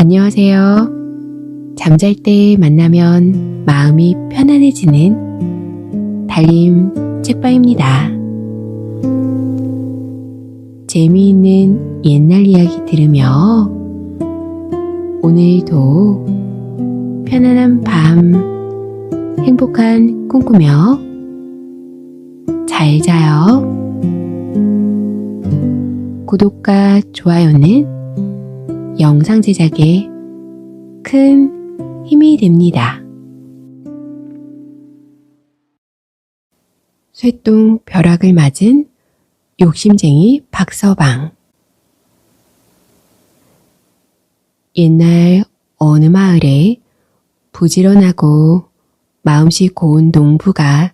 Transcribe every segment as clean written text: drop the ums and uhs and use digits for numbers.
안녕하세요. 잠잘 때 만나면 마음이 편안해지는 달림 책방입니다. 재미있는 옛날 이야기 들으며 오늘도 편안한 밤 행복한 꿈 꾸며 잘 자요. 구독과 좋아요는 영상 제작에 큰 힘이 됩니다. 쇠똥 벼락을 맞은 욕심쟁이 박서방. 옛날 어느 마을에 부지런하고 마음씨 고운 농부가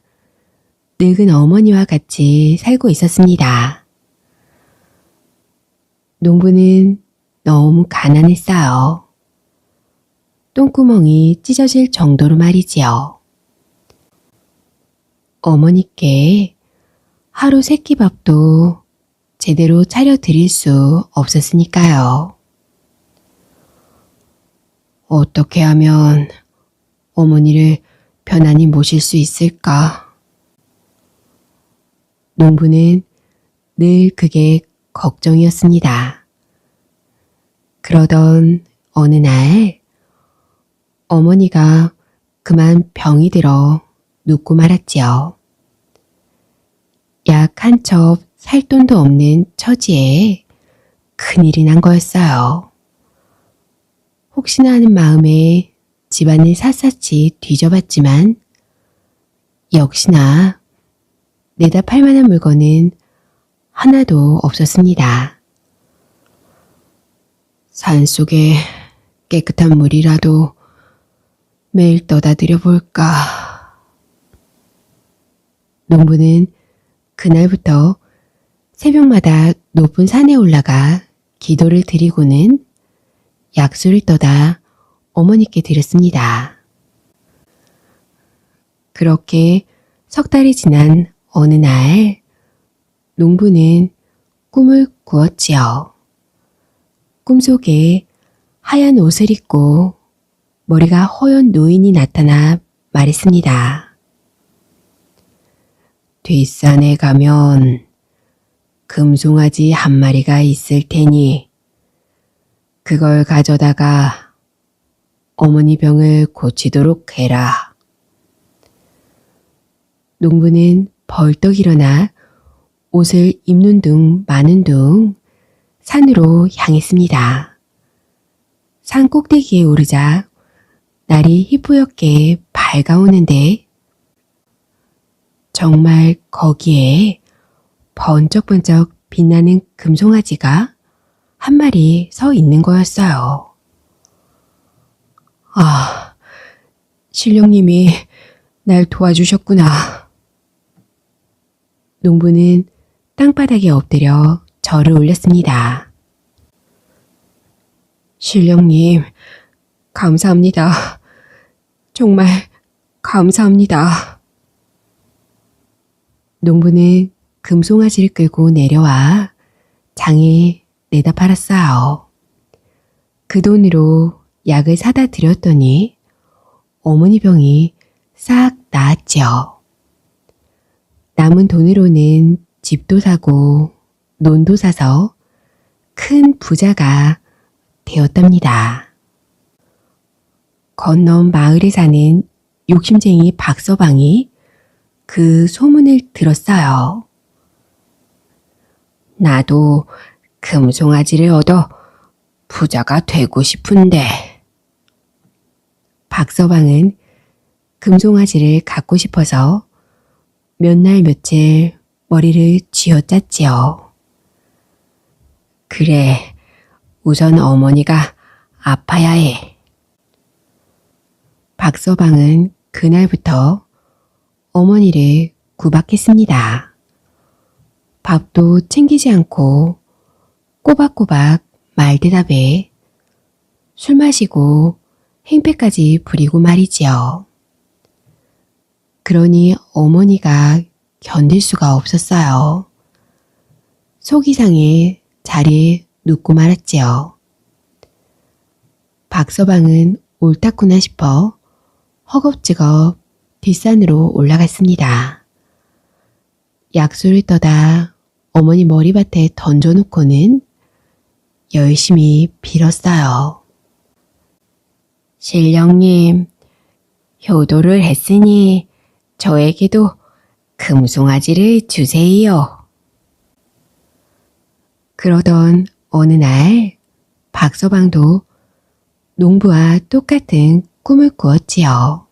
늙은 어머니와 같이 살고 있었습니다. 농부는 너무 가난했어요. 똥구멍이 찢어질 정도로 말이지요. 어머니께 하루 세끼밥도 제대로 차려 드릴 수 없었으니까요. 어떻게 하면 어머니를 편안히 모실 수 있을까? 농부는 늘 그게 걱정이었습니다. 그러던 어느 날 어머니가 그만 병이 들어 눕고 말았지요. 약 한 첩 살 돈도 없는 처지에 큰일이 난 거였어요. 혹시나 하는 마음에 집안을 샅샅이 뒤져봤지만 역시나 내다 팔 만한 물건은 하나도 없었습니다. 산속에 깨끗한 물이라도 매일 떠다 드려볼까. 농부는 그날부터 새벽마다 높은 산에 올라가 기도를 드리고는 약수를 떠다 어머니께 드렸습니다. 그렇게 석 달이 지난 어느 날 농부는 꿈을 꾸었지요. 꿈속에 하얀 옷을 입고 머리가 허연 노인이 나타나 말했습니다. 뒷산에 가면 금송아지 한 마리가 있을 테니 그걸 가져다가 어머니 병을 고치도록 해라. 농부는 벌떡 일어나 옷을 입는 둥 마는 둥 산으로 향했습니다. 산 꼭대기에 오르자 날이 희뿌옇게 밝아오는데 정말 거기에 번쩍번쩍 빛나는 금송아지가 한 마리 서 있는 거였어요. 아, 신령님이 날 도와주셨구나. 농부는 땅바닥에 엎드려 절을 올렸습니다. 신령님, 감사합니다. 정말 감사합니다. 농부는 금송아지를 끌고 내려와 장에 내다 팔았어요. 그 돈으로 약을 사다 드렸더니 어머니 병이 싹 나았지요. 남은 돈으로는 집도 사고 논도 사서 큰 부자가 되었답니다. 건넌 마을에 사는 욕심쟁이 박서방이 그 소문을 들었어요. 나도 금송아지를 얻어 부자가 되고 싶은데. 박서방은 금송아지를 갖고 싶어서 몇 날 며칠 머리를 쥐어짰지요. 그래, 우선 어머니가 아파야 해. 박서방은 그날부터 어머니를 구박했습니다. 밥도 챙기지 않고 꼬박꼬박 말대답에 술 마시고 행패까지 부리고 말이지요. 그러니 어머니가 견딜 수가 없었어요. 속이 상해 자리에 눕고 말았지요. 박서방은 옳다구나 싶어 허겁지겁 뒷산으로 올라갔습니다. 약수를 떠다 어머니 머리밭에 던져놓고는 열심히 빌었어요. 신령님, 효도를 했으니 저에게도 금송아지를 주세요. 그러던 어느 날 박서방도 농부와 똑같은 꿈을 꾸었지요.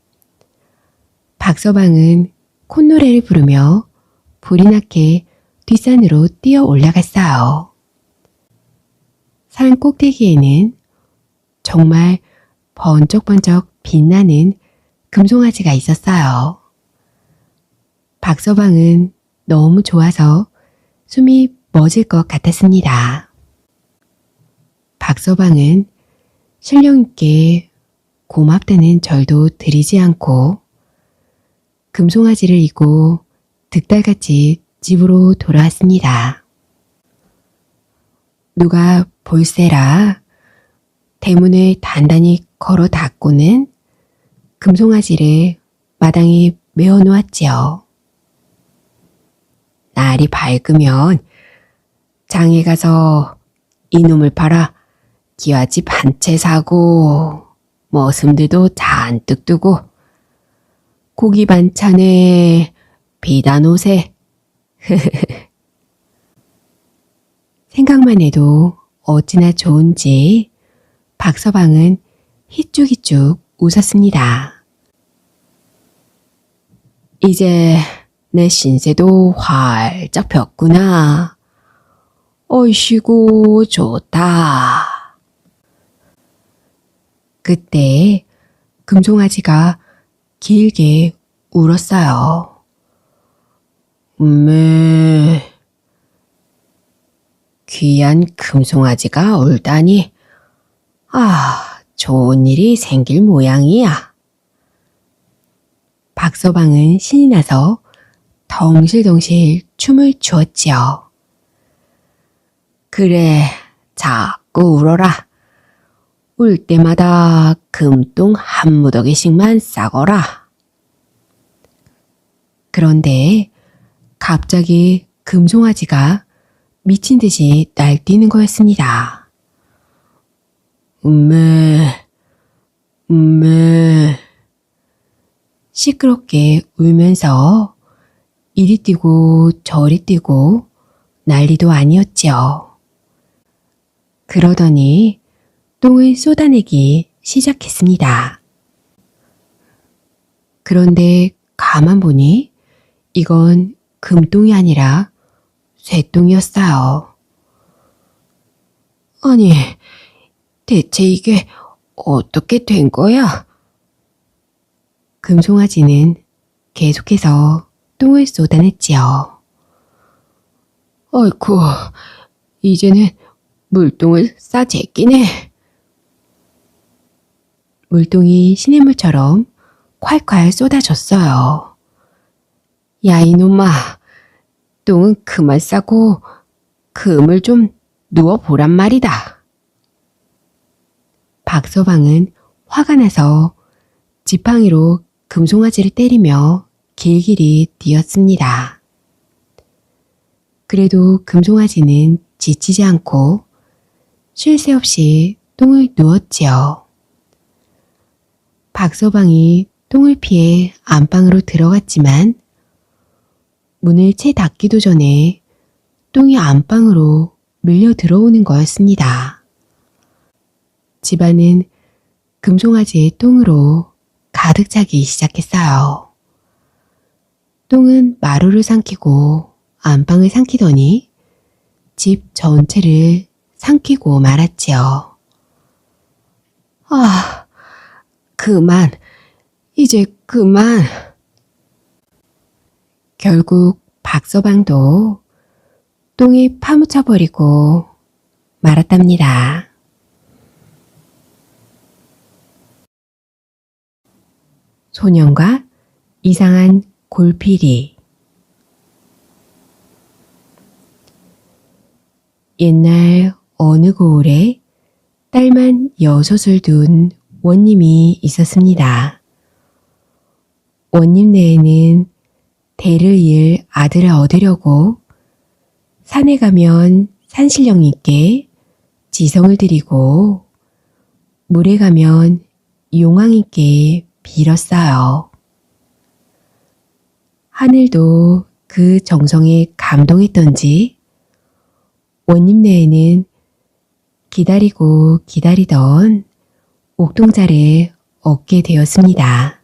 박서방은 콧노래를 부르며 불이 나게 뒷산으로 뛰어 올라갔어요. 산 꼭대기에는 정말 번쩍번쩍 빛나는 금송아지가 있었어요. 박서방은 너무 좋아서 숨이 멎을 것 같았습니다. 박서방은 신령님께 고맙다는 절도 드리지 않고 금송아지를 이고 득달같이 집으로 돌아왔습니다. 누가 볼세라 대문을 단단히 걸어 닫고는 금송아지를 마당에 메어 놓았지요. 날이 밝으면 장에 가서 이놈을 팔아 기와집 한 채 사고 머슴들도 잔뜩 두고 고기 반찬에 비단 옷에 생각만 해도 어찌나 좋은지 박서방은 희쭉희쭉 웃었습니다. 이제 내 신세도 활짝 폈구나. 어이시고 좋다. 그때 금송아지가 길게 울었어요. 귀한 금송아지가 울다니. 좋은 일이 생길 모양이야. 박서방은 신이 나서 덩실덩실 춤을 추었지요. 그래, 자꾸 울어라. 울 때마다 금똥 한 무더기씩만 싸거라. 그런데 갑자기 금송아지가 미친 듯이 날뛰는 거였습니다. 시끄럽게 울면서 이리 뛰고 저리 뛰고 난리도 아니었지요. 그러더니 똥을 쏟아내기 시작했습니다. 그런데 가만 보니 이건 금똥이 아니라 쇠똥이었어요. 아니, 대체 이게 어떻게 된 거야? 금송아지는 계속해서 똥을 쏟아냈지요. 어이쿠, 이제는 물똥을 싸 제끼네. 물똥이 시냇물처럼 콸콸 쏟아졌어요. 야, 이놈아, 똥은 그만 싸고 금을 좀 누워보란 말이다. 박서방은 화가 나서 지팡이로 금송아지를 때리며 길길이 뛰었습니다. 그래도 금송아지는 지치지 않고 쉴 새 없이 똥을 누웠지요. 박서방이 똥을 피해 안방으로 들어갔지만 문을 채 닫기도 전에 똥이 안방으로 밀려 들어오는 거였습니다. 집안은 금송아지의 똥으로 가득 차기 시작했어요. 똥은 마루를 삼키고 안방을 삼키더니 집 전체를 삼키고 말았지요. 그만, 이제 그만. 결국 박서방도 똥에 파묻혀버리고 말았답니다. 소년과 이상한 골피리. 옛날 어느 고을에 딸만 6을 둔 원님이 있었습니다. 원님 내에는 대를 이을 아들을 얻으려고 산에 가면 산신령 있게 지성을 드리고 물에 가면 용왕 있게 빌었어요. 하늘도 그 정성에 감동했던지 원님 내에는 기다리고 기다리던 옥동자를 얻게 되었습니다.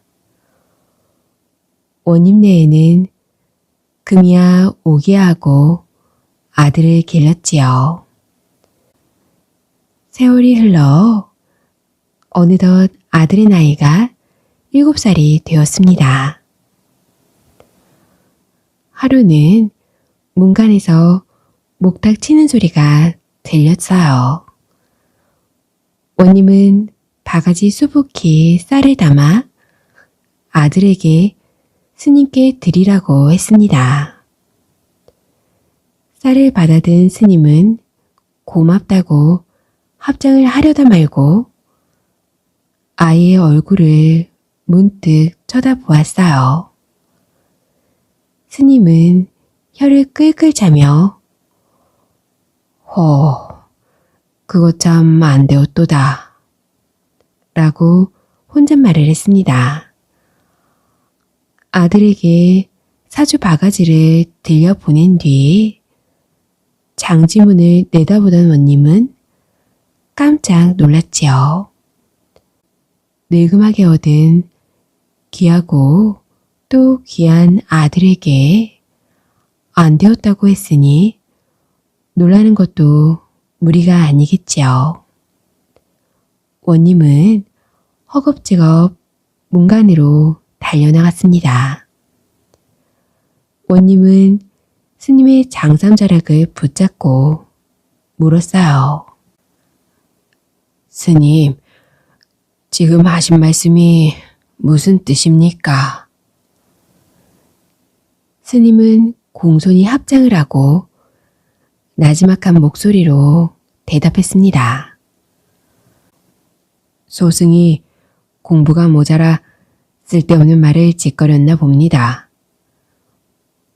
원님 내에는 금이야 오기야 하고 아들을 길렀지요. 세월이 흘러 어느덧 아들의 나이가 7살이 되었습니다. 하루는 문간에서 목탁 치는 소리가 들렸어요. 원님은 바가지 수북히 쌀을 담아 아들에게 스님께 드리라고 했습니다. 쌀을 받아든 스님은 고맙다고 합장을 하려다 말고 아이의 얼굴을 문득 쳐다보았어요. 스님은 혀를 끌끌 차며 그거 참 안 되었도다 라고 혼잣말을 했습니다. 아들에게 사주 바가지를 들려보낸 뒤 장지문을 내다보던 원님은 깜짝 놀랐지요. 늙음하게 얻은 귀하고 또 귀한 아들에게 안 되었다고 했으니 놀라는 것도 무리가 아니겠지요. 원님은 허겁지겁 문간으로 달려나갔습니다. 원님은 스님의 장삼자락을 붙잡고 물었어요. 스님, 지금 하신 말씀이 무슨 뜻입니까? 스님은 공손히 합장을 하고 나지막한 목소리로 대답했습니다. 소승이 공부가 모자라 쓸데없는 말을 짓거렸나 봅니다.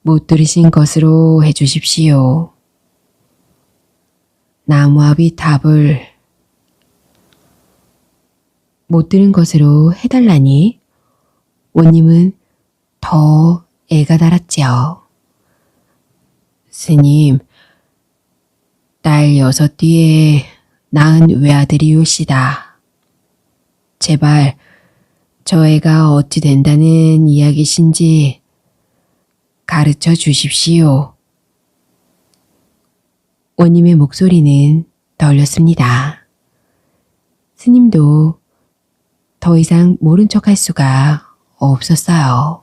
못 들으신 것으로 해주십시오. 나무아비 답을 못 들은 것으로 해달라니 원님은 더 애가 달았지요. 스님, 딸 6 뒤에 낳은 외아들이올시다. 제발 저 애가 어찌 된다는 이야기신지 가르쳐 주십시오. 원님의 목소리는 떨렸습니다. 스님도 더 이상 모른 척할 수가 없었어요.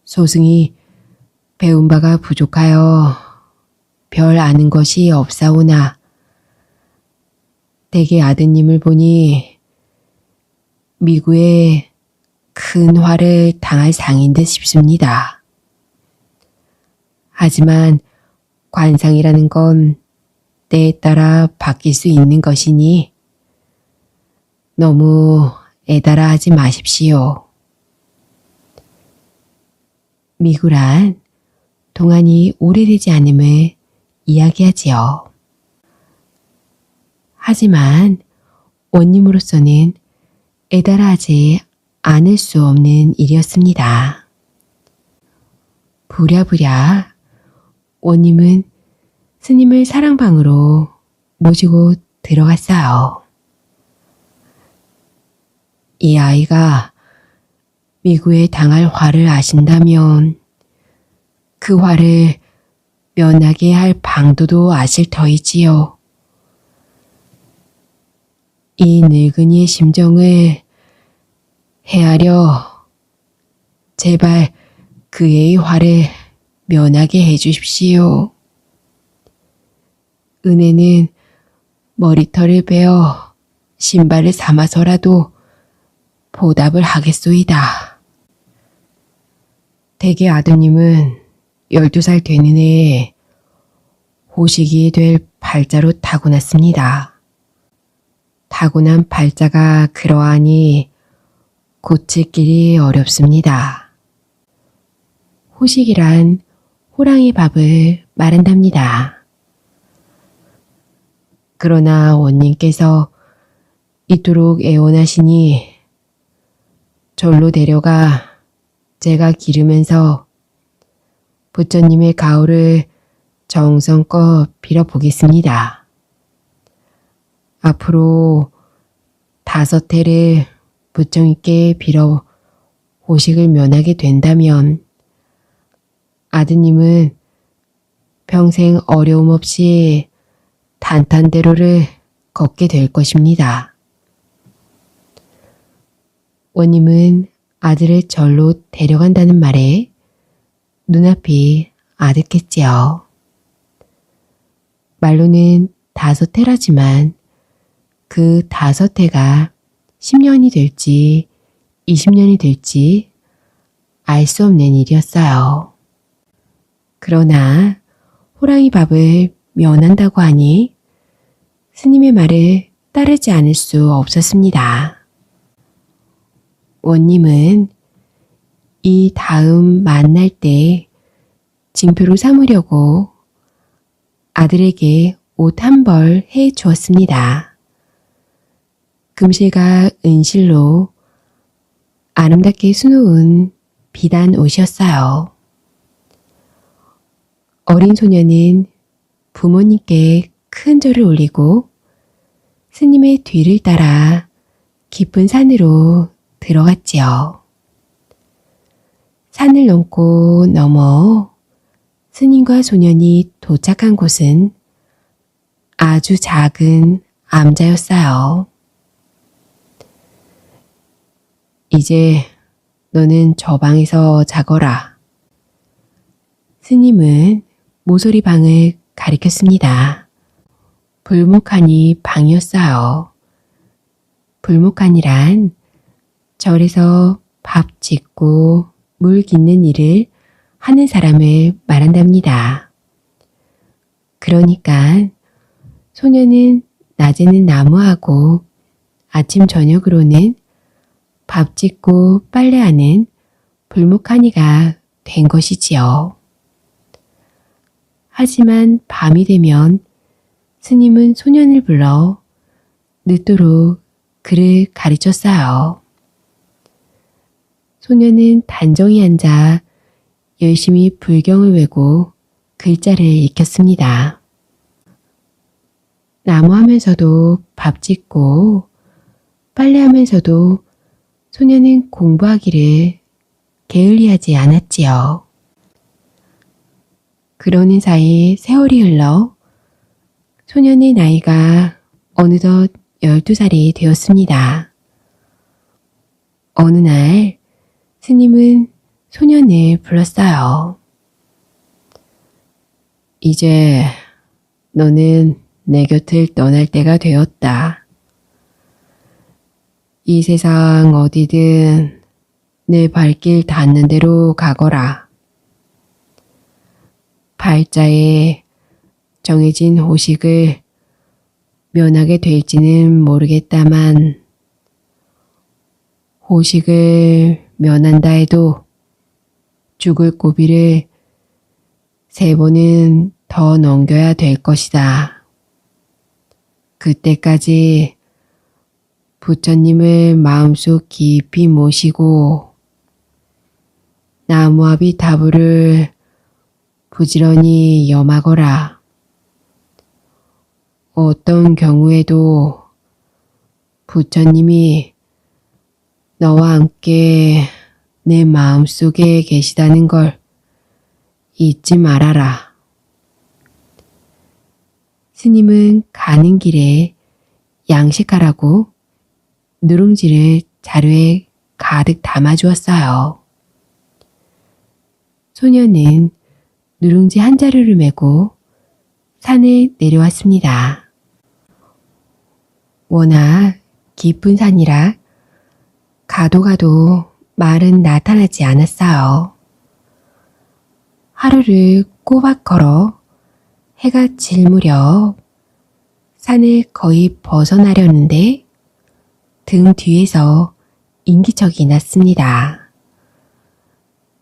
소승이 배운 바가 부족하여 별 아는 것이 없사오나 댁의 아드님을 보니 미구에 큰 화를 당할 상인 듯 싶습니다. 하지만 관상이라는 건 때에 따라 바뀔 수 있는 것이니 너무 애달아 하지 마십시오. 미구란 동안이 오래되지 않음을 이야기하지요. 하지만 원님으로서는 애달아하지 않을 수 없는 일이었습니다. 부랴부랴 원님은 스님을 사랑방으로 모시고 들어갔어요. 이 아이가 미구에 당할 화를 아신다면 그 화를 면하게 할 방도도 아실 터이지요. 이 늙은이의 심정을 헤아려 제발 그의 화를 면하게 해주십시오. 은혜는 머리털을 베어 신발을 삼아서라도 보답을 하겠소이다. 댁의 아드님은 12살 되는 해에 호식이 될 발자로 타고났습니다. 타고난 발자가 그러하니 고칠 길이 어렵습니다. 호식이란 호랑이 밥을 말한답니다. 그러나 원님께서 이토록 애원하시니 절로 데려가 제가 기르면서 부처님의 가호를 정성껏 빌어보겠습니다. 앞으로 5해를 부처님께 빌어 호식을 면하게 된다면 아드님은 평생 어려움 없이 탄탄대로를 걷게 될 것입니다. 원님은 아들을 절로 데려간다는 말에 눈앞이 아득했지요. 말로는 5해라지만 그 5해가 10년이 될지 20년이 될지 알 수 없는 일이었어요. 그러나 호랑이 밥을 면한다고 하니 스님의 말을 따르지 않을 수 없었습니다. 원님은 이 다음 만날 때 징표로 삼으려고 아들에게 옷 한 벌 해 주었습니다. 금실과 은실로 아름답게 수놓은 비단 옷이었어요. 어린 소녀는 부모님께 큰 절을 올리고 스님의 뒤를 따라 깊은 산으로 들어갔지요. 산을 넘고 넘어 스님과 소년이 도착한 곳은 아주 작은 암자였어요. 이제 너는 저 방에서 자거라. 스님은 모서리 방을 가리켰습니다. 불목하니 방이었어요. 불목하니란 절에서 밥 짓고 물 깃는 일을 하는 사람을 말한답니다. 그러니까 소녀는 낮에는 나무하고 아침 저녁으로는 밥 짓고 빨래하는 불목하니가 된 것이지요. 하지만 밤이 되면 스님은 소년을 불러 늦도록 그를 가르쳤어요. 소년은 단정히 앉아 열심히 불경을 외고 글자를 익혔습니다. 나무하면서도 밥 짓고 빨래하면서도 소년은 공부하기를 게을리하지 않았지요. 그러는 사이 세월이 흘러 소년의 나이가 어느덧 12살이 되었습니다. 어느 날 스님은 소년을 불렀어요. 이제 너는 내 곁을 떠날 때가 되었다. 이 세상 어디든 내 발길 닿는 대로 가거라. 발자에 정해진 호식을 면하게 될지는 모르겠다만 호식을 면한다 해도 죽을 고비를 3번은 더 넘겨야 될 것이다. 그때까지 부처님을 마음속 깊이 모시고 나무아비 타부를 부지런히 염하거라. 어떤 경우에도 부처님이 너와 함께 내 마음속에 계시다는 걸 잊지 말아라. 스님은 가는 길에 양식하라고 누룽지를 자루에 가득 담아주었어요. 소녀는 누룽지 한 자루를 메고 산에 내려왔습니다. 워낙 깊은 산이라 가도 말은 나타나지 않았어요. 하루를 꼬박 걸어 해가 질 무렵 산을 거의 벗어나려는데 등 뒤에서 인기척이 났습니다.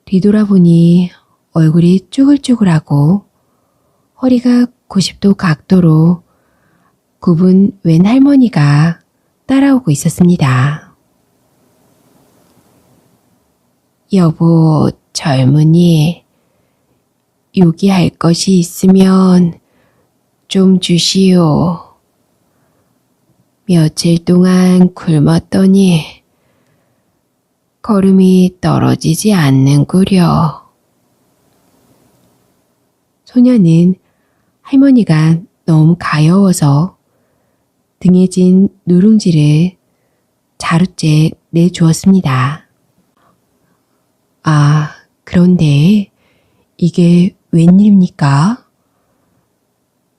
뒤돌아보니 얼굴이 쭈글쭈글하고 허리가 90도 각도로 굽은 웬 할머니가 따라오고 있었습니다. 여보, 젊은이, 요기할 것이 있으면 좀 주시오. 며칠 동안 굶었더니 걸음이 떨어지지 않는구려. 소녀는 할머니가 너무 가여워서 등에 진 누룽지를 자루째 내주었습니다. 아, 그런데 이게 웬일입니까?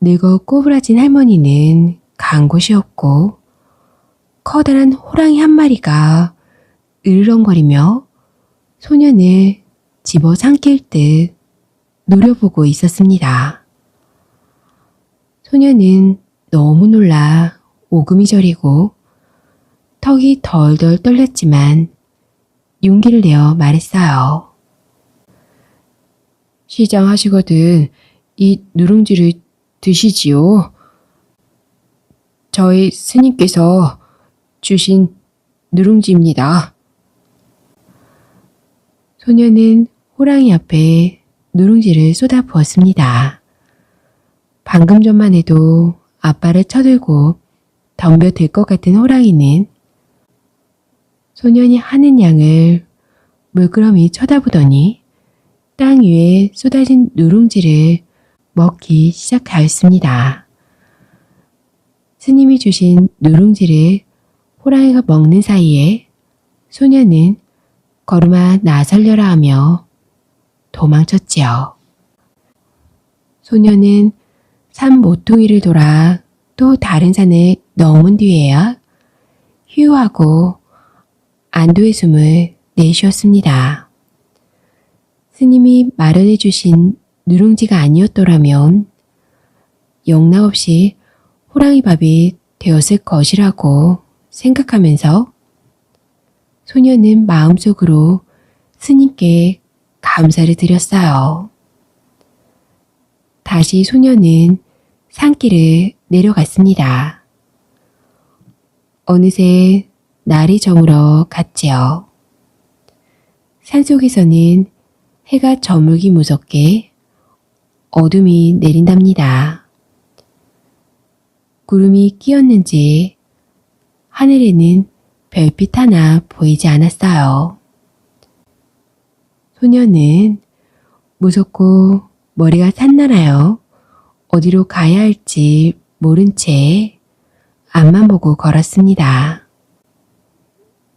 늙어 꼬부라진 할머니는 간 곳이었고 커다란 호랑이 한 마리가 으르렁거리며 소년을 집어삼킬 듯 노려보고 있었습니다. 소년은 너무 놀라 오금이 저리고 턱이 덜덜 떨렸지만 용기를 내어 말했어요. 시장하시거든 이 누룽지를 드시지요. 저희 스님께서 주신 누룽지입니다. 소녀는 호랑이 앞에 누룽지를 쏟아부었습니다. 방금 전만 해도 앞발을 쳐들고 덤벼들 것 같은 호랑이는 소년이 하는 양을 물끄러미 쳐다보더니 땅 위에 쏟아진 누룽지를 먹기 시작하였습니다. 스님이 주신 누룽지를 호랑이가 먹는 사이에 소년은 걸음아 나설려라 하며 도망쳤지요. 소년은 산 모퉁이를 돌아 또 다른 산을 넘은 뒤에야 휴하고 안도의 숨을 내쉬었습니다. 스님이 마련해 주신 누룽지가 아니었더라면 영락없이 호랑이 밥이 되었을 것이라고 생각하면서 소녀는 마음속으로 스님께 감사를 드렸어요. 다시 소녀는 산길을 내려갔습니다. 어느새 날이 저물어 갔지요. 산속에서는 해가 저물기 무섭게 어둠이 내린답니다. 구름이 끼었는지 하늘에는 별빛 하나 보이지 않았어요. 소녀는 무섭고 머리가 산날하여 어디로 가야 할지 모른 채 앞만 보고 걸었습니다.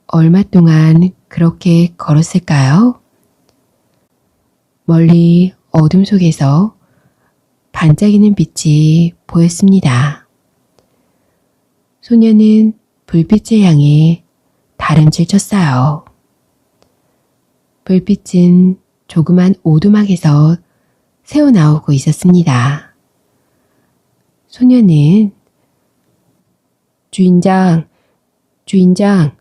얼마 동안 그렇게 걸었을까요? 멀리 어둠 속에서 반짝이는 빛이 보였습니다. 소녀는 불빛을 향해 다름질 쳤어요. 불빛은 조그만 오두막에서 새어나오고 있었습니다. 소녀는 주인장, 주인장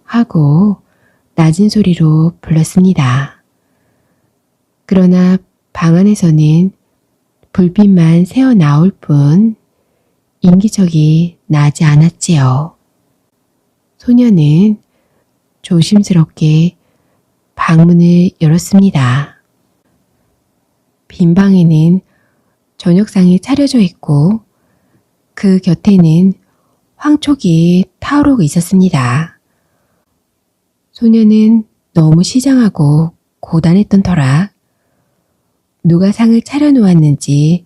하고 낮은 소리로 불렀습니다. 그러나 방 안에서는 불빛만 새어나올 뿐 인기척이 나지 않았지요. 소녀는 조심스럽게 방문을 열었습니다. 빈 방에는 저녁상이 차려져 있고 그 곁에는 황촉이 타오르고 있었습니다. 소녀는 너무 시장하고 고단했던 터라 누가 상을 차려놓았는지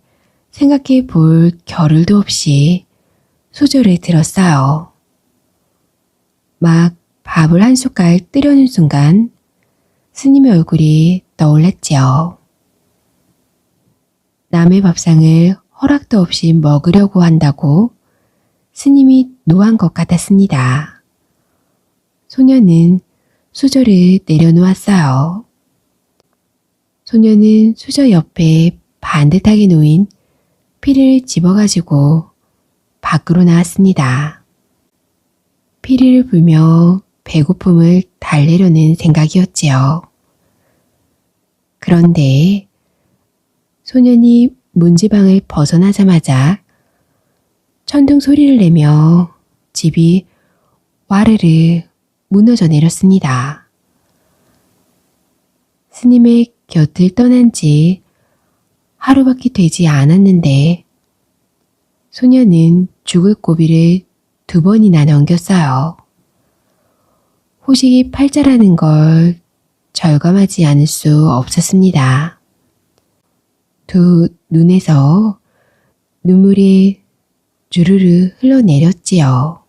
생각해 볼 겨를도 없이 수저를 들었어요. 막 밥을 한 숟갈 뜨려는 순간 스님의 얼굴이 떠올랐지요. 남의 밥상을 허락도 없이 먹으려고 한다고 스님이 노한 것 같았습니다. 소녀는 수저를 내려놓았어요. 소녀는 수저 옆에 반듯하게 놓인 피리를 집어가지고 밖으로 나왔습니다. 피리를 불며 배고픔을 달래려는 생각이었지요. 그런데 소년이 문지방을 벗어나자마자 천둥 소리를 내며 집이 와르르 무너져 내렸습니다. 스님의 곁을 떠난 지 하루밖에 되지 않았는데 소년은 죽을 고비를 2번이나 넘겼어요. 호식이 팔자라는 걸 절감하지 않을 수 없었습니다. 두 눈에서 눈물이 주르르 흘러내렸지요.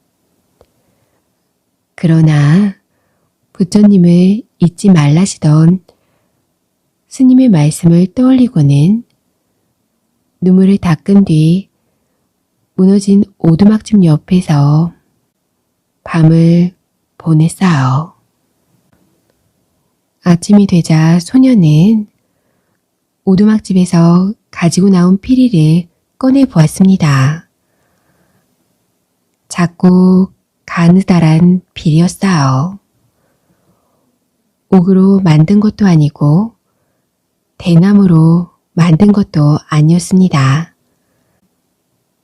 그러나 부처님을 잊지 말라시던 스님의 말씀을 떠올리고는 눈물을 닦은 뒤 무너진 오두막집 옆에서 밤을 보냈어요. 아침이 되자 소녀는 오두막집에서 가지고 나온 피리를 꺼내 보았습니다. 작고 가느다란 피리였어요. 옥으로 만든 것도 아니고 대나무로 만든 것도 아니었습니다.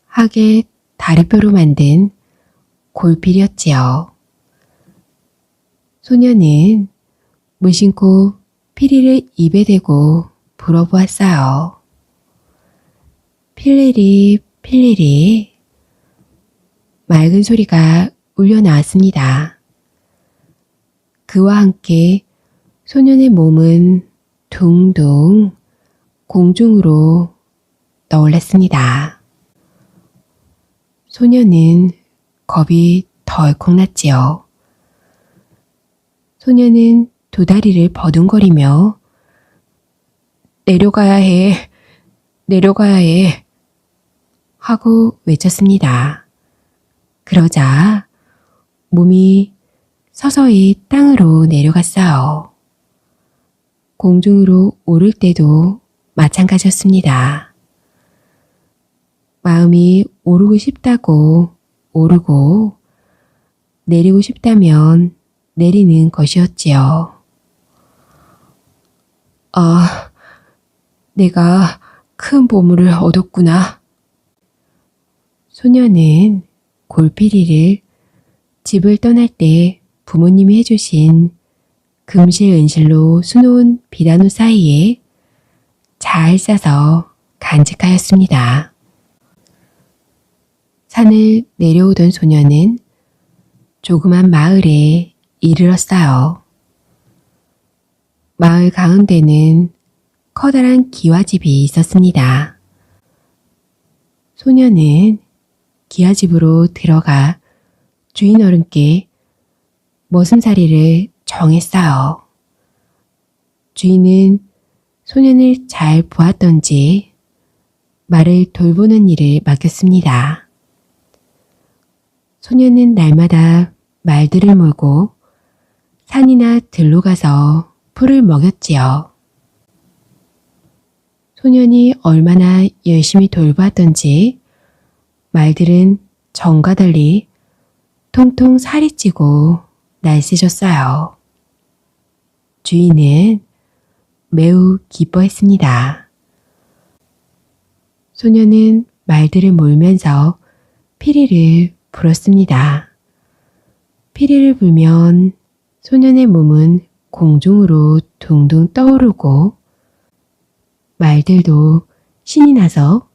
하계 다리뼈로 만든 골피리였지요. 소녀는 무심코 피리를 입에 대고 불어보았어요. 필리리 필리리 맑은 소리가 울려 나왔습니다. 그와 함께 소년의 몸은 둥둥 공중으로 떠올랐습니다. 소년은 겁이 덜컥 났지요. 소년은 2다리를 버둥거리며 내려가야 해, 내려가야 해 하고 외쳤습니다. 그러자 몸이 서서히 땅으로 내려갔어요. 공중으로 오를 때도 마찬가지였습니다. 마음이 오르고 싶다고 오르고 내리고 싶다면 내리는 것이었지요. 아, 내가 큰 보물을 얻었구나. 소녀는 골피리를 집을 떠날 때 부모님이 해주신 금실 은실로 수놓은 비단옷 사이에 잘 싸서 간직하였습니다. 산을 내려오던 소녀는 조그만 마을에 이르렀어요. 마을 가운데는 커다란 기와집이 있었습니다. 소녀는 기와집으로 들어가 주인 어른께 머슴살이를 정했어요. 주인은 소년을 잘 보았던지 말을 돌보는 일을 맡겼습니다. 소년은 날마다 말들을 몰고 산이나 들로 가서 풀을 먹였지요. 소년이 얼마나 열심히 돌보았던지 말들은 전과 달리 통통 살이 찌고 날쌔졌어요. 주인은 매우 기뻐했습니다. 소년은 말들을 몰면서 피리를 불었습니다. 피리를 불면 소년의 몸은 공중으로 둥둥 떠오르고 말들도 신이 나서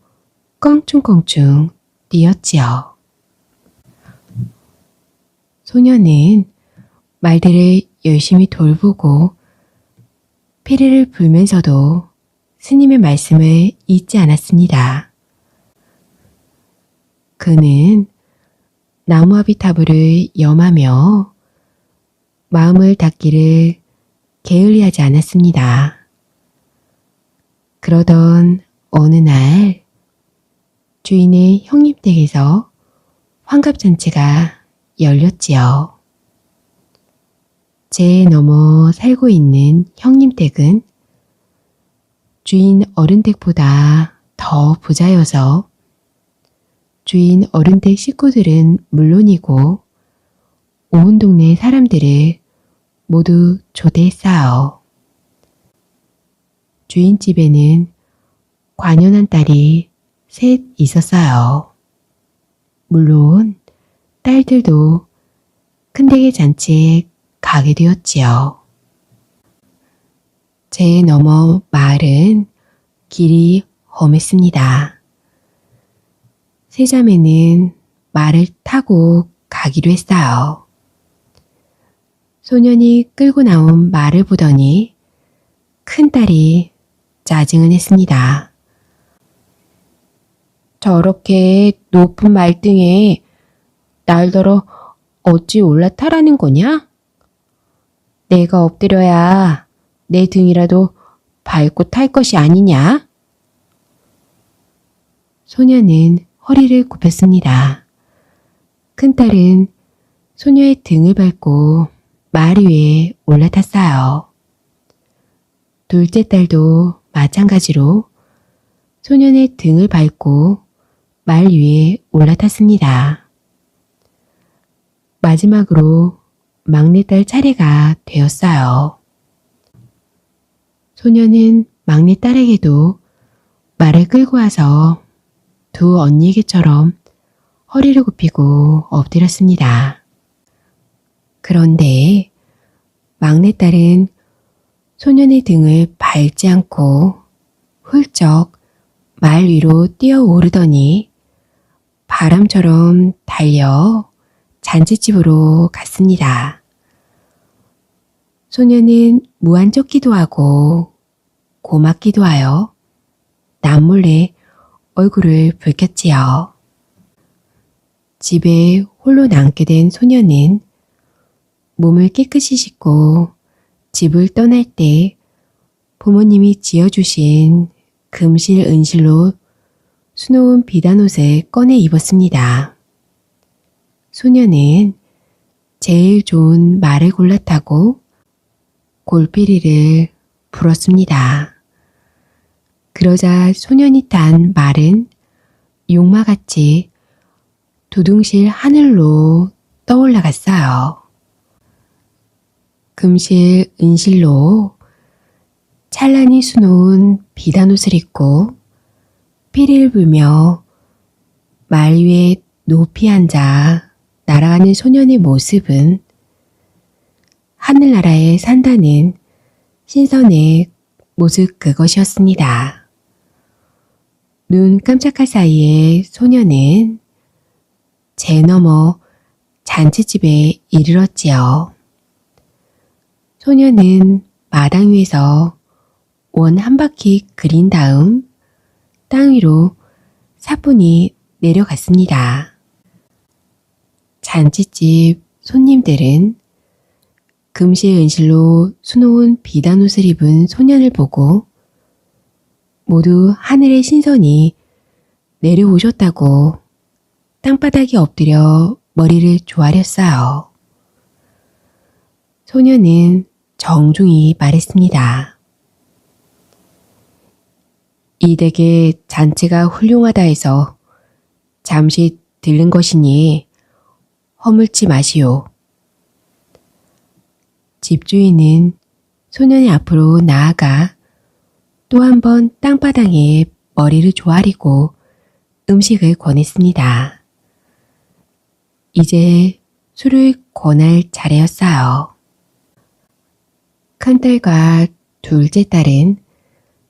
껑충껑충 뛰었지요. 소년은 말들을 열심히 돌보고 피리를 불면서도 스님의 말씀을 잊지 않았습니다. 그는 나무아비타불을 염하며 마음을 닫기를 게을리하지 않았습니다. 그러던 어느 날 주인의 형님 댁에서 환갑잔치가 열렸지요. 제 넘어 살고 있는 형님 댁은 주인 어른 댁보다 더 부자여서 주인 어른댁 식구들은 물론이고 온 동네 사람들을 모두 초대했어요. 주인 집에는 관연한 딸이 셋 있었어요. 물론 딸들도 큰댁의 잔치에 가게 되었지요. 제 너머 마을은 길이 험했습니다. 세 자매는 말을 타고 가기로 했어요. 소년이 끌고 나온 말을 보더니 큰딸이 짜증을 냈습니다. 저렇게 높은 말등에 날더러 어찌 올라타라는 거냐? 내가 엎드려야 내 등이라도 밟고 탈 것이 아니냐? 소녀는 허리를 굽혔습니다. 큰딸은 소녀의 등을 밟고 말 위에 올라탔어요. 둘째 딸도 마찬가지로 소년의 등을 밟고 말 위에 올라탔습니다. 마지막으로 막내딸 차례가 되었어요. 소녀는 막내딸에게도 말을 끌고 와서 두 언니에게처럼 허리를 굽히고 엎드렸습니다. 그런데 막내딸은 소년의 등을 밟지 않고 훌쩍 말 위로 뛰어오르더니 바람처럼 달려 잔치집으로 갔습니다. 소녀는 무한쩍기도 하고 고맙기도 하여 남몰래 얼굴을 붉혔지요. 집에 홀로 남게 된 소녀는 몸을 깨끗이 씻고 집을 떠날 때 부모님이 지어주신 금실 은실로 수놓은 비단옷을 꺼내 입었습니다. 소녀는 제일 좋은 말을 골라 타고 골피리를 불었습니다. 그러자 소년이 탄 말은 용마같이 두둥실 하늘로 떠올라갔어요. 금실 은실로 찬란히 수놓은 비단옷을 입고 피리를 불며 말 위에 높이 앉아 날아가는 소년의 모습은 하늘나라에 산다는 신선의 모습 그것이었습니다. 눈 깜짝할 사이에 소년은 제 너머 잔치집에 이르렀지요. 소년은 마당 위에서 원 한 바퀴 그린 다음 땅 위로 사뿐히 내려갔습니다. 잔치집 손님들은 금실 은실로 수놓은 비단옷을 입은 소년을 보고 모두 하늘의 신선이 내려오셨다고 땅바닥에 엎드려 머리를 조아렸어요. 소년은 정중히 말했습니다. 이 댁의 잔치가 훌륭하다 해서 잠시 들른 것이니 허물지 마시오. 집주인은 소년의 앞으로 나아가 또 한 번 땅바닥에 머리를 조아리고 음식을 권했습니다. 이제 술을 권할 차례였어요. 큰딸과 둘째 딸은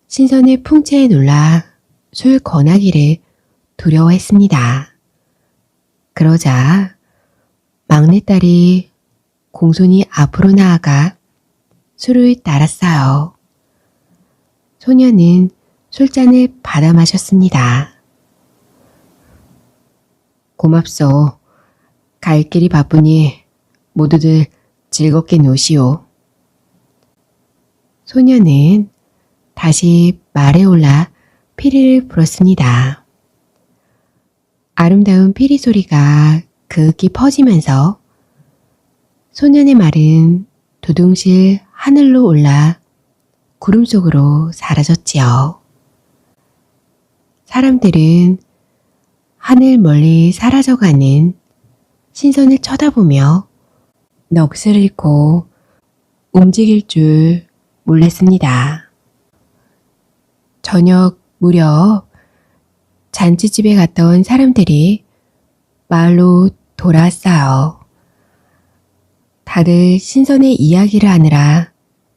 신선의 풍채에 놀라 술 권하기를 두려워했습니다. 그러자 막내딸이 공손히 앞으로 나아가 술을 따랐어요. 소녀는 술잔을 받아 마셨습니다. 고맙소. 갈 길이 바쁘니 모두들 즐겁게 노시오. 소녀는 다시 말에 올라 피리를 불었습니다. 아름다운 피리 소리가 그윽이 퍼지면서 소년의 말은 두둥실 하늘로 올라 구름 속으로 사라졌지요. 사람들은 하늘 멀리 사라져가는 신선을 쳐다보며 넋을 잃고 움직일 줄 몰랐습니다. 저녁 무렵 잔치집에 갔던 사람들이 마을로 돌아왔어요. 다들 신선의 이야기를 하느라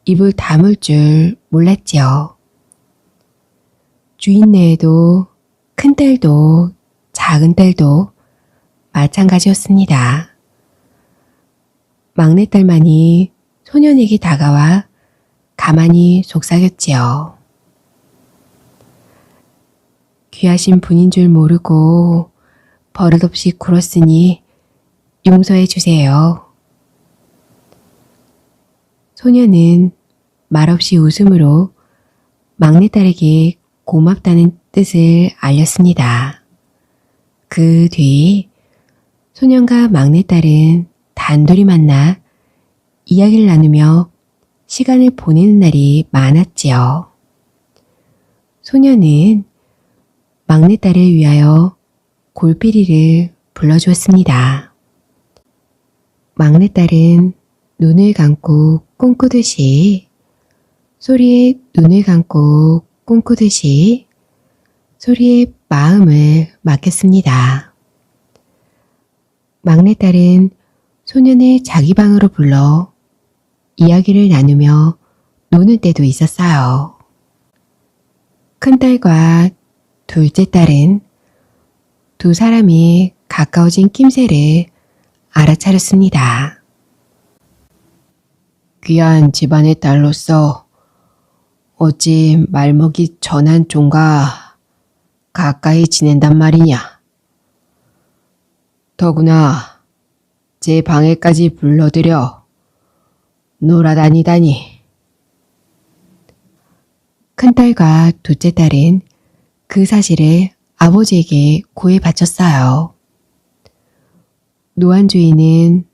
입을 다물 줄 몰랐지요. 주인네에도 큰딸도 작은딸도 마찬가지였습니다. 막내딸만이 소년에게 다가와 가만히 속삭였지요. 귀하신 분인 줄 모르고 버릇없이 굴었으니 용서해 주세요. 소년은 말없이 웃음으로 막내딸에게 고맙다는 뜻을 알렸습니다. 그 뒤 소년과 막내딸은 단둘이 만나 이야기를 나누며 시간을 보내는 날이 많았지요. 소년은 막내딸을 위하여 골피리를 불러주었습니다. 막내딸은 눈을 감고 꿈꾸듯이 소리에 눈을 감고 꿈꾸듯이 소리에 마음을 맡겼습니다. 막내딸은 소년을 자기 방으로 불러 이야기를 나누며 노는 때도 있었어요. 큰딸과 둘째 딸은 두 사람이 가까워진 낌새를 알아차렸습니다. 귀한 집안의 딸로서 어찌 말먹이 전한 종과 가까이 지낸단 말이냐. 더구나 제 방에까지 불러들여 놀아다니다니. 큰딸과 둘째 딸은 그 사실을 아버지에게 고해 바쳤어요. 노한 주인은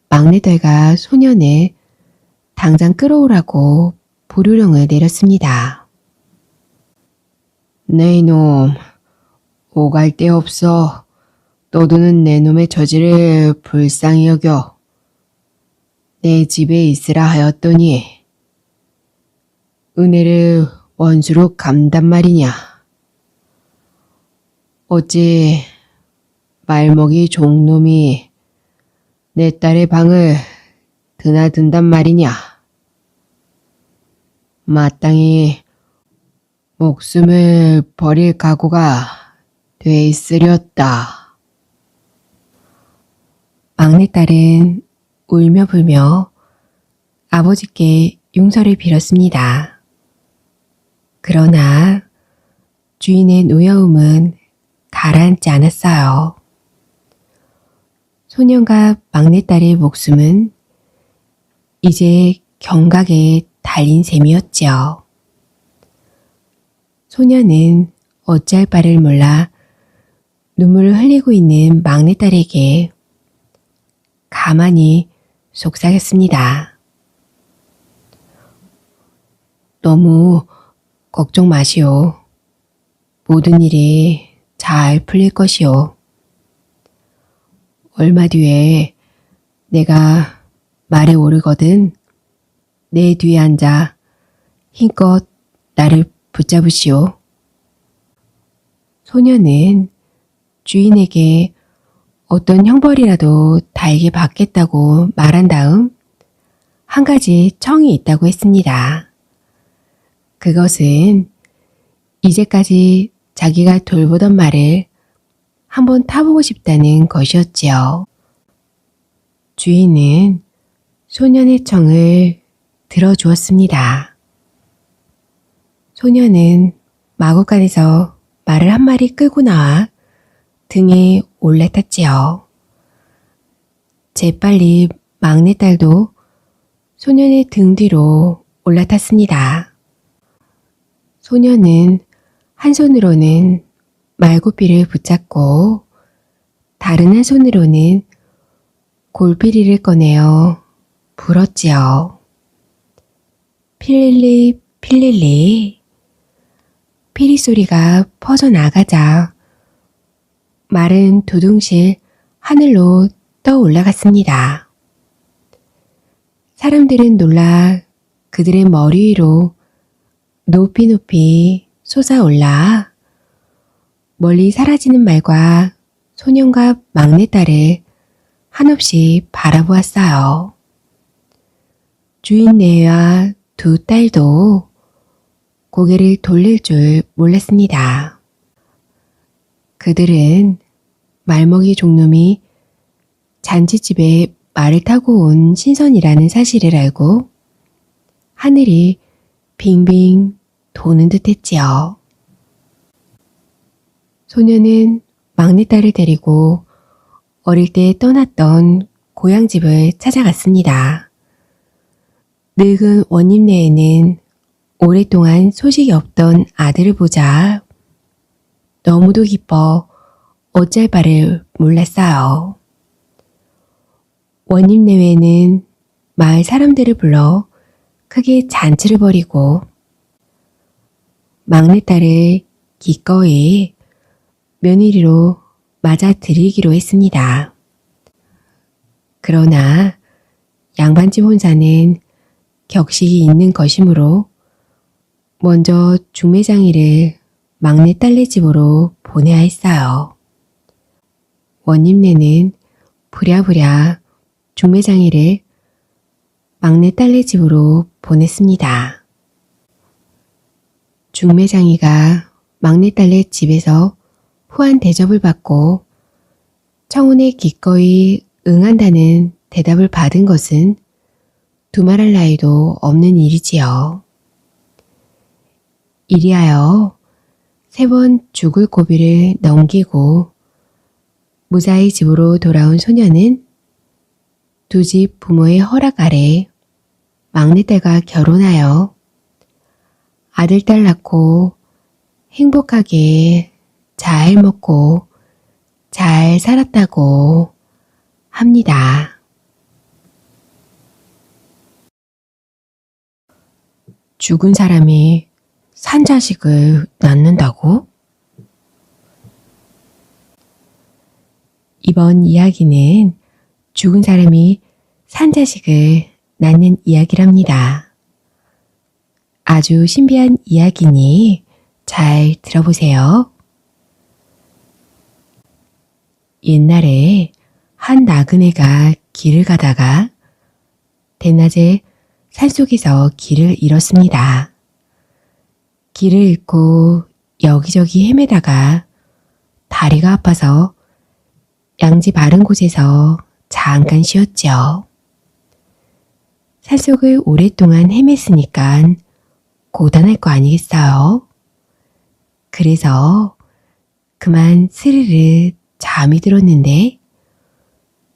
막내딸과 소년을 당장 끌어오라고 보류령을 내렸습니다. 네 이놈, 오갈 데 없어 떠드는 내 놈의 처지를 불쌍히 여겨 내 집에 있으라 하였더니 은혜를 원수로 갚단 말이냐. 어찌 말먹이 종놈이 내 딸의 방을 드나든단 말이냐. 마땅히 목숨을 버릴 각오가 돼 있으렸다. 막내딸은 울며 불며 아버지께 용서를 빌었습니다. 그러나 주인의 노여움은 가라앉지 않았어요. 소년과 막내딸의 목숨은 이제 경각에 달린 셈이었지요. 소년은 어찌할 바를 몰라 눈물을 흘리고 있는 막내딸에게 가만히 속삭였습니다. 너무 걱정 마시오. 모든 일이 잘 풀릴 것이오. 얼마 뒤에 내가 말에 오르거든 내 뒤에 앉아 힘껏 나를 붙잡으시오. 소년은 주인에게 어떤 형벌이라도 달게 받겠다고 말한 다음 한 가지 청이 있다고 했습니다. 그것은 이제까지 자기가 돌보던 말을 한번 타보고 싶다는 것이었지요. 주인은 소년의 청을 들어주었습니다. 소년은 마구간에서 말을 한 마리 끌고 나와 등에 올라탔지요. 재빨리 막내딸도 소년의 등 뒤로 올라탔습니다. 소년은 한 손으로는 말고삐를 붙잡고 다른 한 손으로는 골피리를 꺼내어 불었지요. 필릴리 필릴리 피리 소리가 퍼져나가자 말은 두둥실 하늘로 떠 올라갔습니다. 사람들은 놀라 그들의 머리 위로 높이 높이 솟아올라 멀리 사라지는 말과 소년과 막내딸을 한없이 바라보았어요. 주인네와 두 딸도 고개를 돌릴 줄 몰랐습니다. 그들은 말먹이 종놈이 잔치집에 말을 타고 온 신선이라는 사실을 알고 하늘이 빙빙 도는 듯 했지요. 소녀는 막내딸을 데리고 어릴 때 떠났던 고향집을 찾아갔습니다. 늙은 원님네에는 오랫동안 소식이 없던 아들을 보자 너무도 기뻐 어쩔 바를 몰랐어요. 원님네외는 마을 사람들을 불러 크게 잔치를 벌이고 막내딸을 기꺼이 며느리로 맞아들이기로 했습니다. 그러나 양반집 혼사는 격식이 있는 것이므로 먼저 중매장이를 막내딸네 집으로 보내야 했어요. 원님네는 부랴부랴 중매장이를 막내딸네 집으로 보냈습니다. 중매장이가 막내딸네 집에서 후한 대접을 받고 청혼에 기꺼이 응한다는 대답을 받은 것은 두말할 나위도 없는 일이지요. 이리하여 3번 죽을 고비를 넘기고 무사히 집으로 돌아온 소녀는 두 집 부모의 허락 아래 막내딸과 결혼하여 아들, 딸 낳고 행복하게 잘 먹고 잘 살았다고 합니다. 죽은 사람이 산 자식을 낳는다고? 이번 이야기는 죽은 사람이 산 자식을 낳는 이야기랍니다. 아주 신비한 이야기니 잘 들어보세요. 옛날에 한 나그네가 길을 가다가 대낮에 산속에서 길을 잃었습니다. 길을 잃고 여기저기 헤매다가 다리가 아파서 양지 마른 곳에서 잠깐 쉬었죠. 산속을 오랫동안 헤맸으니까 고단할 거 아니겠어요? 그래서 그만 스르르 잠이 들었는데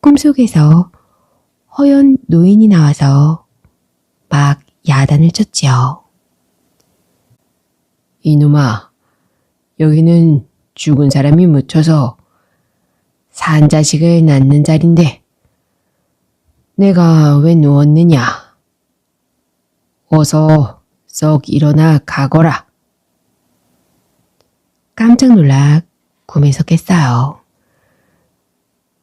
꿈속에서 허연 노인이 나와서 막 야단을 쳤지요. 이놈아, 여기는 죽은 사람이 묻혀서 산 자식을 낳는 자리인데 내가 왜 누웠느냐? 어서 썩 일어나 가거라. 깜짝 놀라 꿈에서 깼어요.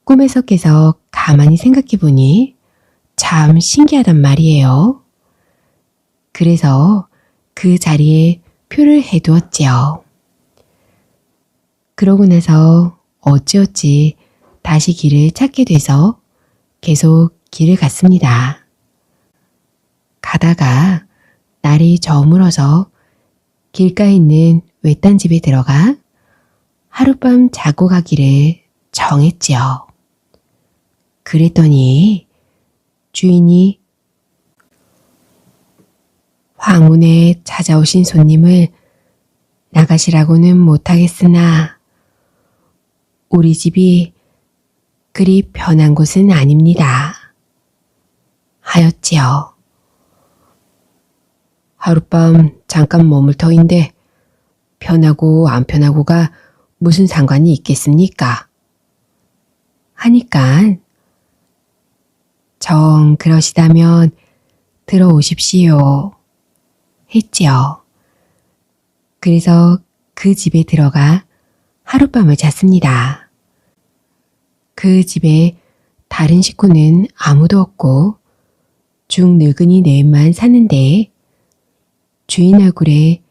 꿈에서 깨서 가만히 생각해보니 참 신기하단 말이에요. 그래서 그 자리에 표를 해두었지요. 그러고 나서 어찌어찌 다시 길을 찾게 돼서 계속 길을 갔습니다. 가다가 날이 저물어서 길가에 있는 외딴 집에 들어가 하룻밤 자고 가기를 정했지요. 그랬더니 주인이 황혼에 찾아오신 손님을 나가시라고는 못하겠으나 우리 집이 그리 편한 곳은 아닙니다. 하였지요. 하룻밤 잠깐 머물 터인데 편하고 안 편하고가 무슨 상관이 있겠습니까? 하니까 정 그러시다면 들어오십시오. 했지요. 그래서 그 집에 들어가 하룻밤을 잤습니다. 그 집에 다른 식구는 아무도 없고 중늙은이 넷만 사는데 주인 얼굴에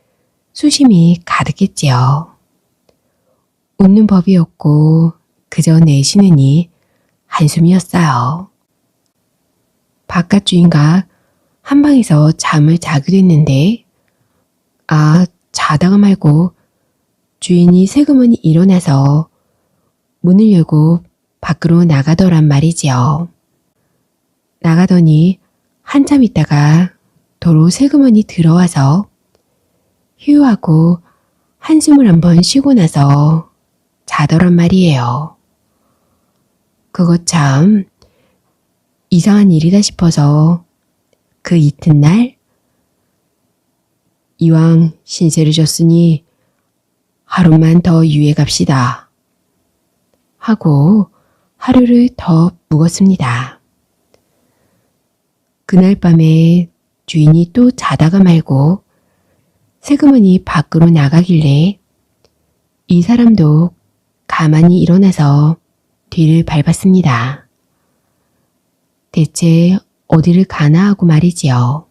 수심이 가득했지요. 웃는 법이 없고 그저 내쉬느니 한숨이었어요. 바깥 주인과 한 방에서 잠을 자기도 했는데 자다가 말고 주인이 슬그머니 일어나서 문을 열고 밖으로 나가더란 말이지요. 나가더니 한참 있다가 도로 슬그머니 들어와서 휴하고 한숨을 한번 쉬고 나서 자더란 말이에요. 그거 참 이상한 일이다 싶어서 그 이튿날 이왕 신세를 졌으니 하루만 더 유해 갑시다 하고 하루를 더 묵었습니다. 그날 밤에 주인이 또 자다가 말고 슬그머니 밖으로 나가길래 이 사람도 가만히 일어나서 뒤를 밟았습니다. 대체 어디를 가나 하고 말이지요.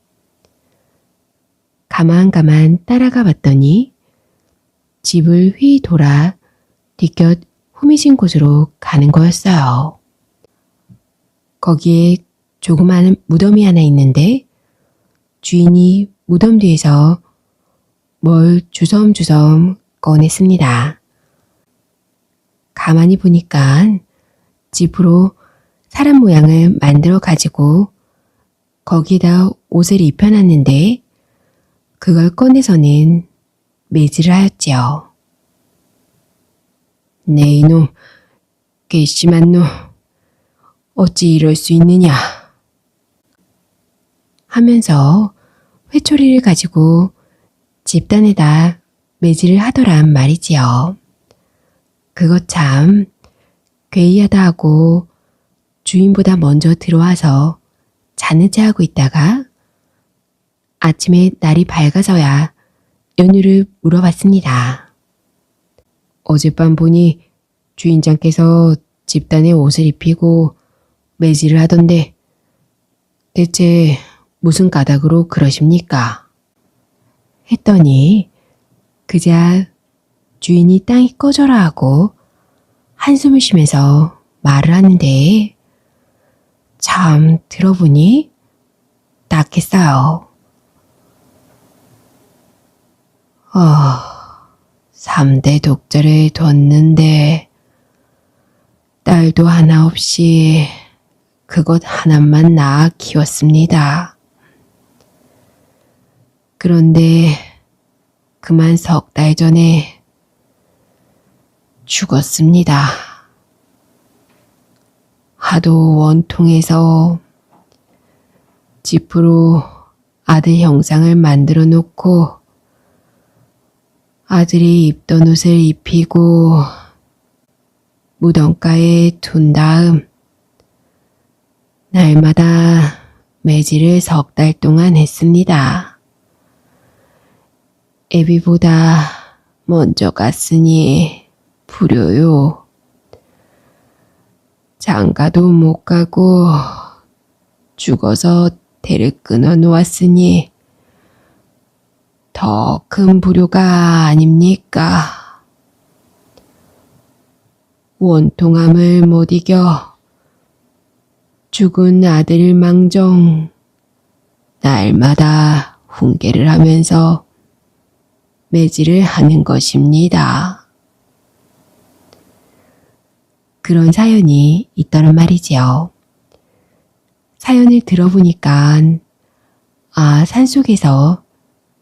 가만 따라가 봤더니 집을 휘 돌아 뒤곁 후미진 곳으로 가는 거였어요. 거기에 조그마한 무덤이 하나 있는데 주인이 무덤 뒤에서 뭘 주섬주섬 꺼냈습니다. 가만히 보니까 집으로 사람 모양을 만들어 가지고 거기에다 옷을 입혀놨는데 그걸 꺼내서는 매질을 하였지요. 네 이놈, 괘씸한 놈, 어찌 이럴 수 있느냐 하면서 회초리를 가지고 집단에다 매질을 하더란 말이지요. 그거 참 괴이하다 하고 주인보다 먼저 들어와서 자는 체 하고 있다가 아침에 날이 밝아서야 연유를 물어봤습니다. 어젯밤 보니 주인장께서 집단에 옷을 입히고 매질을 하던데 대체 무슨 까닭으로 그러십니까? 했더니 그자 주인이 땅이 꺼져라 하고 한숨을 쉬면서 말을 하는데 참 들어보니 딱했어요. 3대 독자를 뒀는데 딸도 하나 없이 그것 하나만 낳아 키웠습니다. 그런데 그만 3달 전에 죽었습니다. 하도 원통해서 집으로 아들 형상을 만들어 놓고 아들이 입던 옷을 입히고 무덤가에 둔 다음 날마다 매질을 3달 동안 했습니다. 애비보다 먼저 갔으니 불효요. 장가도 못 가고 죽어서 대를 끊어 놓았으니 더 큰 불효가 아닙니까? 원통함을 못 이겨 죽은 아들 망정 날마다 훈계를 하면서 매질을 하는 것입니다. 그런 사연이 있더란 말이지요. 사연을 들어보니까 산속에서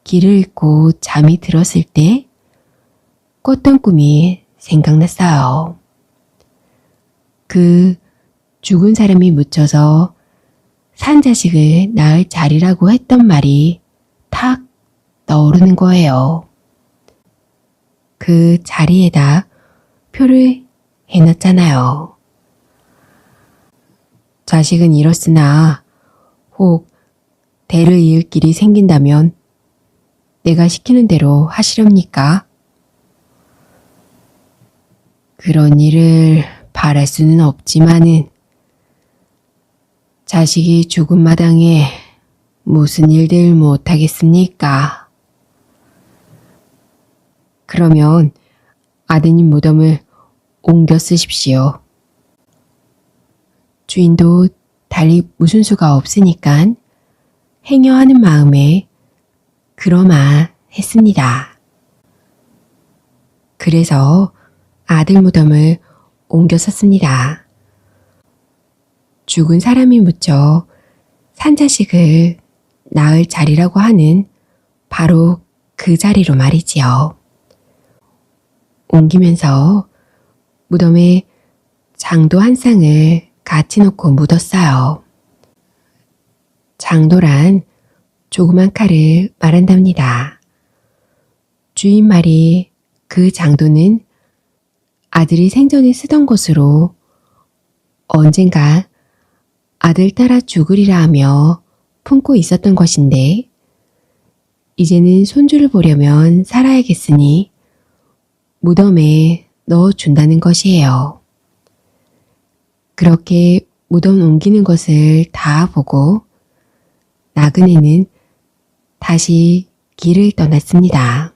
길을 잃고 잠이 들었을 때 꿨던 꿈이 생각났어요. 그 죽은 사람이 묻혀서 산 자식을 낳을 자리라고 했던 말이 탁 떠오르는 거예요. 그 자리에다 표를 해놨잖아요. 자식은 잃었으나 혹 대를 이을 길이 생긴다면 내가 시키는 대로 하시렵니까? 그런 일을 바랄 수는 없지만은 자식이 죽은 마당에 무슨 일들 못하겠습니까? 그러면 아드님 무덤을 옮겨 쓰십시오. 주인도 달리 무슨 수가 없으니까 행여하는 마음에 그러마 했습니다. 그래서 아들 무덤을 옮겨 썼습니다. 죽은 사람이 묻혀 산 자식을 낳을 자리라고 하는 바로 그 자리로 말이지요. 옮기면서 무덤에 장도 한 쌍을 같이 놓고 묻었어요. 장도란 조그만 칼을 말한답니다. 주인 말이 그 장도는 아들이 생전에 쓰던 것으로 언젠가 아들 따라 죽으리라 하며 품고 있었던 것인데 이제는 손주를 보려면 살아야겠으니 무덤에 넣어준다는 것이에요. 그렇게 무덤 옮기는 것을 다 보고 나그네는 다시 길을 떠났습니다.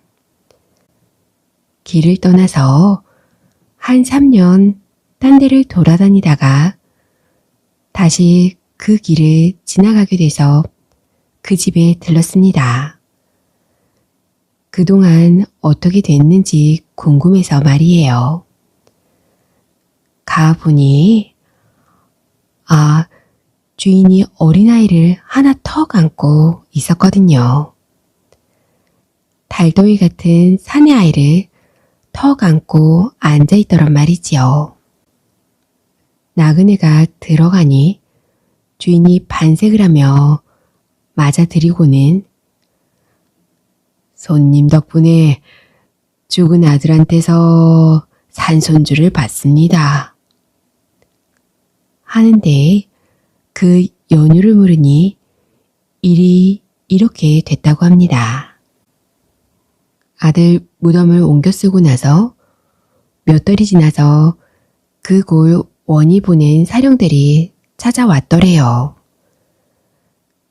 길을 떠나서 한 3년 딴 데를 돌아다니다가 다시 그 길을 지나가게 돼서 그 집에 들렀습니다. 그동안 어떻게 됐는지 궁금해서 말이에요. 가보니 주인이 어린아이를 하나 턱 안고 있었거든요. 달덩이 같은 사내 아이를 턱 안고 앉아있더란 말이지요. 나그네가 들어가니 주인이 반색을 하며 맞아들이고는 손님 덕분에 죽은 아들한테서 산손주를 받습니다. 하는데 그 연유를 물으니 일이 이렇게 됐다고 합니다. 아들 무덤을 옮겨 쓰고 나서 몇 달이 지나서 그 골 원이 보낸 사령들이 찾아왔더래요.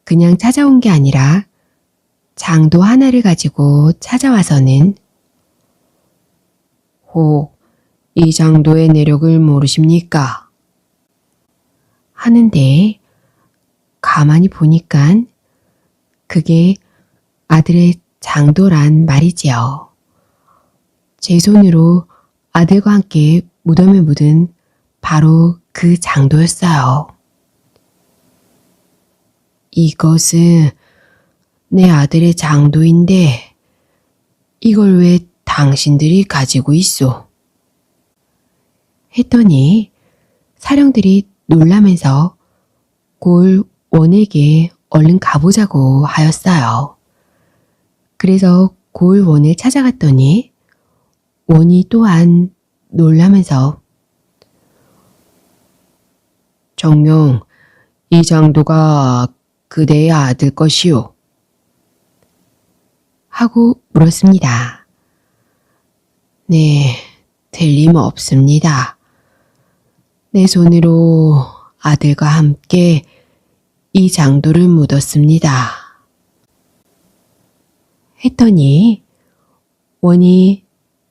그냥 찾아온 게 아니라 장도 하나를 가지고 찾아와서는 혹 이 장도의 내력을 모르십니까? 하는데 가만히 보니깐 그게 아들의 장도란 말이지요. 제 손으로 아들과 함께 무덤에 묻은 바로 그 장도였어요. 이것은 내 아들의 장도인데 이걸 왜 당신들이 가지고 있소? 했더니 사령들이 놀라면서 골 원에게 얼른 가보자고 하였어요. 그래서 골 원을 찾아갔더니 원이 또한 놀라면서 정녕 이 장도가 그대의 아들 것이오? 하고 물었습니다. 네, 틀림없습니다. 내 손으로 아들과 함께 이 장도를 묻었습니다. 했더니 원이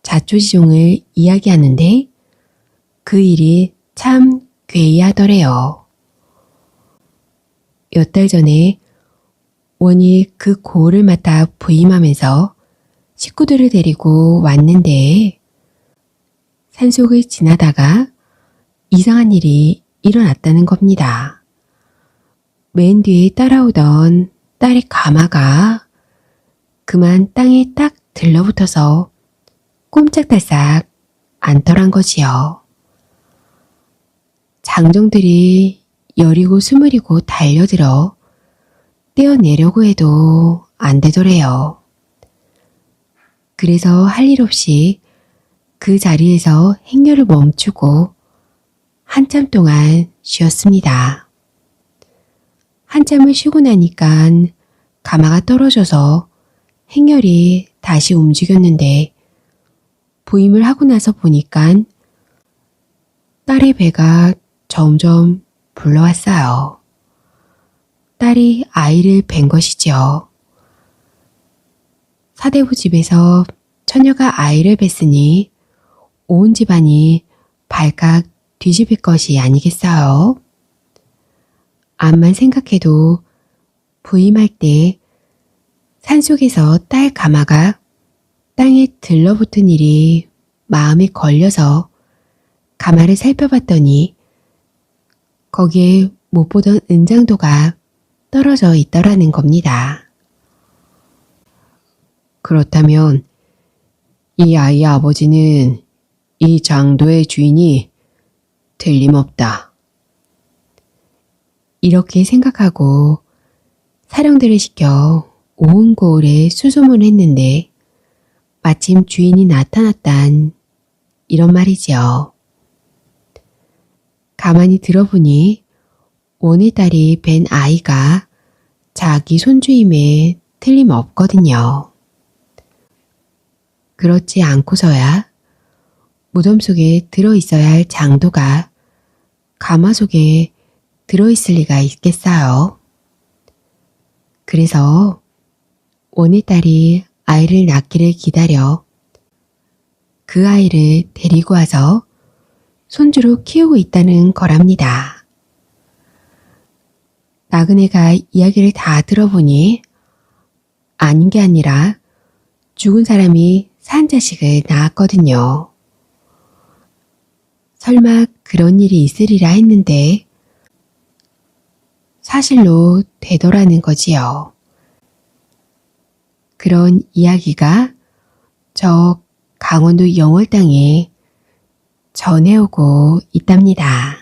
자초지종을 이야기하는데 그 일이 참 괴이하더래요. 몇 달 전에 원이 그 고을을 맡아 부임하면서 식구들을 데리고 왔는데 산속을 지나다가 이상한 일이 일어났다는 겁니다. 맨 뒤에 따라오던 딸의 가마가 그만 땅에 딱 들러붙어서 꼼짝달싹 않더란 것이요. 장정들이 여리고 스물이고 달려들어 떼어내려고 해도 안 되더래요. 그래서 할 일 없이 그 자리에서 행렬을 멈추고 한참 동안 쉬었습니다. 한참을 쉬고 나니까 가마가 떨어져서 행렬이 다시 움직였는데 부임을 하고 나서 보니까 딸의 배가 점점 불러왔어요. 딸이 아이를 뵌 것이지요. 사대부 집에서 처녀가 아이를 뵀으니 온 집안이 발칵 뒤집을 것이 아니겠어요? 암만 생각해도 부임할 때 산속에서 딸 가마가 땅에 들러붙은 일이 마음에 걸려서 가마를 살펴봤더니 거기에 못 보던 은장도가 떨어져 있더라는 겁니다. 그렇다면 이 아이의 아버지는 이 장도의 주인이 틀림없다. 이렇게 생각하고 사령들을 시켜 온 고을에 수소문을 했는데 마침 주인이 나타났단 이런 말이지요. 가만히 들어보니 원의 딸이 뵌 아이가 자기 손주임에 틀림없거든요. 그렇지 않고서야 무덤 속에 들어있어야 할 장도가 가마 속에 들어있을 리가 있겠어요. 그래서 원의 딸이 아이를 낳기를 기다려 그 아이를 데리고 와서 손주로 키우고 있다는 거랍니다. 나그네가 이야기를 다 들어보니 아닌 게 아니라 죽은 사람이 산 자식을 낳았거든요. 설마 그런 일이 있으리라 했는데 사실로 되더라는 거지요. 그런 이야기가 저 강원도 영월 땅에 전해오고 있답니다.